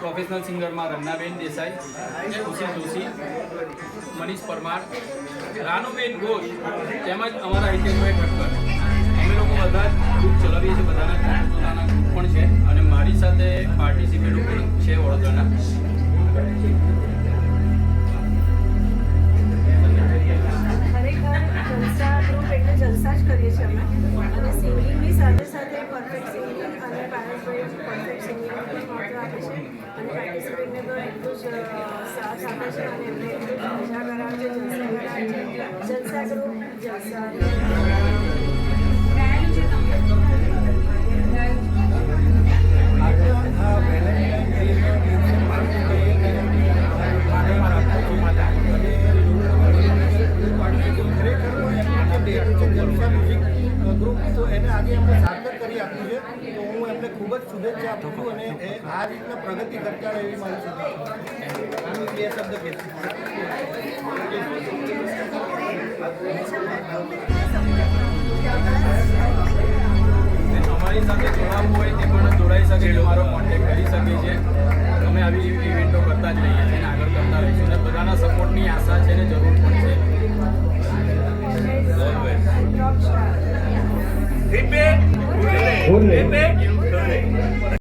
Professional સિંગરમાં રન્નાબેન Desai, ખુશી જોશી, મનીષ પરમાર, રાનુબેન ઘોષ તેમજ અમારા હિતેશભાઈ ઠક્કર. અમે લોકો બધા જ ગ્રુપ ચલાવીએ છીએ, બધાના પોતાના ગ્રુપ પણ છે અને મારી સાથે પાર્ટિસિપેટો પણ છે વડોદરાના. જલસા જ કરીએ છીએ અમે, અને સિંગિંગની સાથે સાથે પરફેક્ટ સિંગિંગ અને પેરેન્ટ્સભાઈ પરફેક્ટ સિંગિંગને પણ મહત્વ આપે છે અને પાર્ટિસિપેટને પણ એટલું જ સાથ આપે છે અને એમને એટલું જ મજા કરાવે છે, જલસા ગ્રુપ જલસા. ગ્રુપ તો એને આજે એમને સાર્થક કરી આપ્યું છે, તો હું એમને ખૂબ જ શુભેચ્છા આપું છું અને એ આ રીતના પ્રગતિ કરતા રહે એવી મારી શુભેચ્છા. બે શબ્દ કહેશું. અમારી સાથે જોડાવવું હોય તે પણ જોડાઈ શકે છે, મારો કોન્ટેક્ટ કરી શકે છે. અમે આવી ઇવેન્ટો કરતા જ રહીએ છીએ અને આગળ કરતા રહીશું અને બધાના સપોર્ટની આશા છે અને જરૂર પણ છે. Repeat.